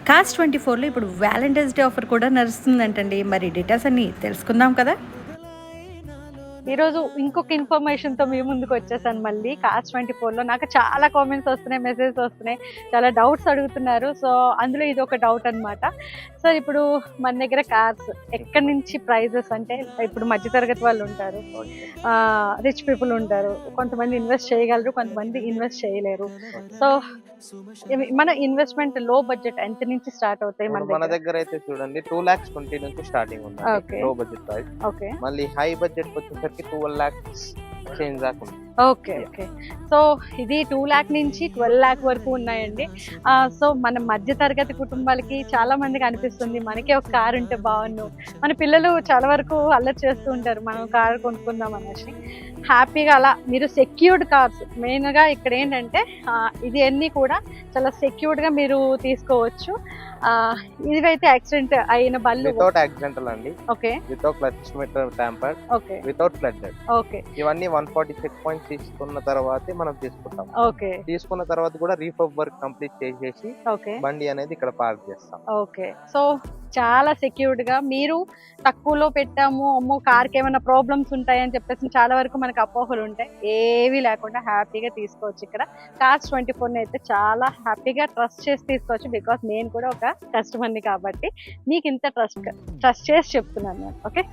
Cars24లో ఇప్పుడు Valentine's day offer కూడా నడుస్తుందంటండి. మరి డీటెయిల్స్ అన్నీ తెలుసుకుందాం కదా! ఈరోజు ఇంకొక ఇన్ఫర్మేషన్‌తో మీ ముందుకొచ్చేసాను మళ్ళీ. Cars24లో నాకు చాలా కామెంట్స్ వస్తున్నాయి, మెసేజెస్ వస్తున్నాయి. చాలా డౌట్స్ అడుగుతున్నారు. సో, అందులో ఇదొక డౌట్ అనమాట. సో, ఇప్పుడు మన దగ్గర కార్స్ ఎక్కడి నుంచి ప్రైజెస్ అంటే ఇప్పుడు మధ్య తరగతి వాళ్ళు ఉంటారు. రిచ్ పీపుల్ ఉంటారు. కొంతమంది ఇన్వెస్ట్ చేయగలరు, కొంతమంది ఇన్వెస్ట్ చేయలేరు. సో, మన ఇన్వెస్ట్‌మెంట్ లో బడ్జెట్ ఎంత నుంచి స్టార్ట్ అవుతాయి మన మన దగ్గర? దగ్గర అయితే చూడండి 2,20,000 నుంచి స్టార్టింగ్ ఉందండి. ఓకే. లో బడ్జెట్ ప్రైస్. ఓకే. మళ్ళీ హై బడ్జెట్ వచ్చేసరికి 12 lakhs చేంజ్ దాకా ఉంది. ఓకే. ఓకే. సో, ఇది 2,00,000 నుంచి 12,00,000 వరకు ఉన్నాయండి. సో, మన మధ్య తరగతి కుటుంబాలకి చాలా మందికి అనిపిస్తుంది మనకే ఒక కారు ఉంటే బాగుండు. మన పిల్లలు చాలా వరకు అల్లరి చేస్తూ ఉంటారు మనం కారు కొనుక్కుందాం అనేసి. హ్యాపీగా అలా మీరు సెక్యూర్డ్ కార్స్ మెయిన్‌గా ఇక్కడ ఏంటంటే ఇది అన్నీ కూడా చాలా సెక్యూర్డ్‌గా మీరు తీసుకోవచ్చు. ఇవైతే యాక్సిడెంట్ అయిన బళ్ళు. వితౌట్ యాక్సిడెంటల్ అండి. Okay. Without clutch meter tampered. Okay. Without flooded. Okay. ఇవన్నీ 140 చెక్ పాయింట్స్ తీసుకున్న తర్వాతే మనం తీసుకుంటాం. ఓకే. తీసుకున్న తర్వాత కూడా రీఫర్బ్ వర్క్ కంప్లీట్ చేసేసి ఓకే. బండి అనేది ఇక్కడ పార్క్ చేస్తాం. ఓకే. సో, చాలా సెక్యూర్డ్‌గా మీరు తక్కువలో పెట్టాము, అమ్మో కార్‌కి ఏమైనా ప్రాబ్లమ్స్ ఉంటాయని చెప్పేసి చాలా వరకు మనకు అపోహలు ఉంటాయి. ఏవి లేకుండా హ్యాపీగా తీసుకోవచ్చు ఇక్కడ. Cars24ని అయితే చాలా హ్యాపీగా ట్రస్ట్ చేసి తీసుకోవచ్చు. బికాస్ నేను కూడా ఒక కస్టమర్‌ని కాబట్టి మీకు ఇంత ట్రస్ట్ చేసి చెప్తున్నాను నేను. ఓకే.